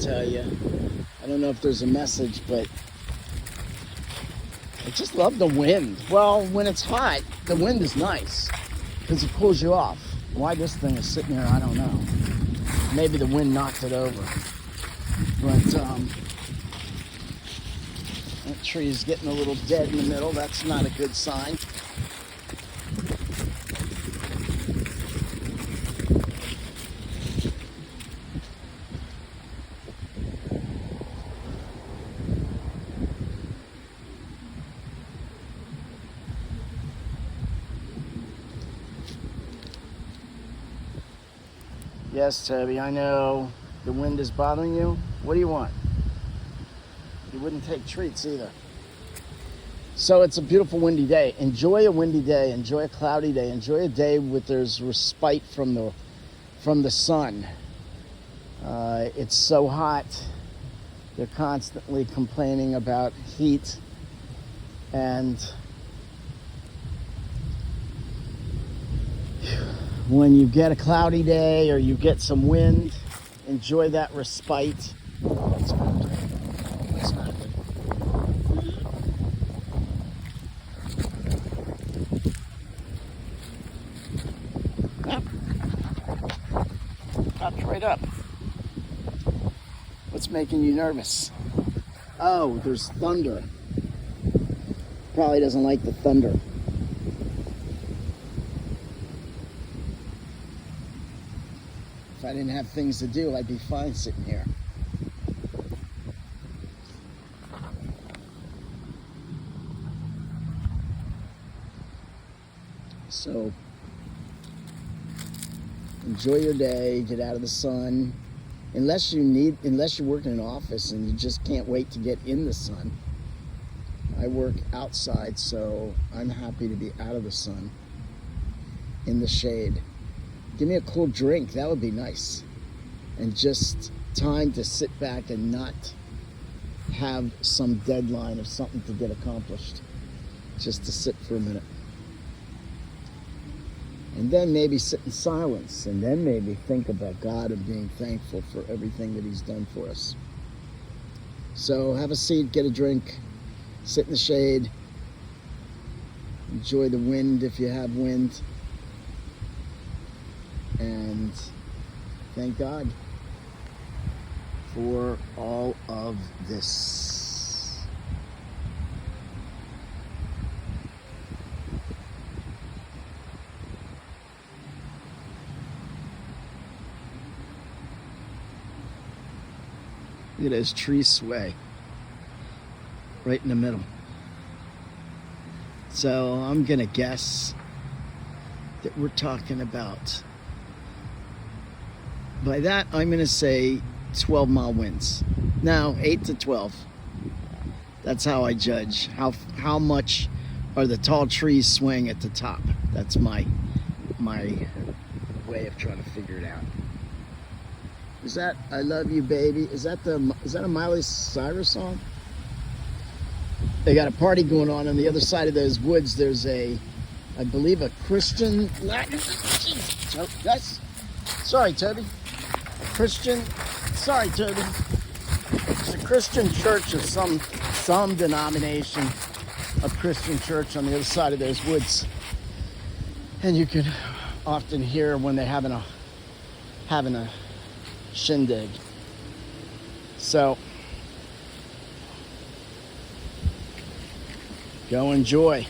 tell you. I don't know if there's a message, but I just love the wind. Well, when it's hot, the wind is nice because it cools you off. Why this thing is sitting here, I don't know. Maybe the wind knocked it over. But that tree is getting a little dead in the middle. That's not a good sign. Yes, Toby, I know the wind is bothering you. What do you want? You wouldn't take treats either. So it's a beautiful windy day. Enjoy a windy day. Enjoy a cloudy day. Enjoy a day with there's respite from the sun. It's so hot. They're constantly complaining about heat, and when you get a cloudy day or you get some wind, enjoy that respite. That's not good. That's not good. Yep. Popped right up. What's making you nervous? Oh, there's thunder. Probably doesn't like the thunder. If I didn't have things to do, I'd be fine sitting here. So, enjoy your day, get out of the sun. Unless you work in an office and you just can't wait to get in the sun. I work outside, so I'm happy to be out of the sun, in the shade. Give me a cool drink, that would be nice. And just time to sit back and not have some deadline of something to get accomplished. Just to sit for a minute. And then maybe sit in silence, and then maybe think about God and being thankful for everything that He's done for us. So have a seat, get a drink, sit in the shade, enjoy the wind if you have wind. And thank God for all of this. Look at those trees sway right in the middle. So I'm gonna guess that we're talking about, by that, I'm going to say 12-mile winds. Now, 8 to 12. That's how I judge. How much are the tall trees swaying at the top? That's my way of trying to figure it out. Is that "I Love You, Baby"? Is that a Miley Cyrus song? They got a party going on the other side of those woods. There's I believe, a Christian. Sorry, Toby. Sorry, Toby. It's a Christian church of some denomination of Christian church on the other side of those woods. And you can often hear when they're having a shindig. So, go enjoy.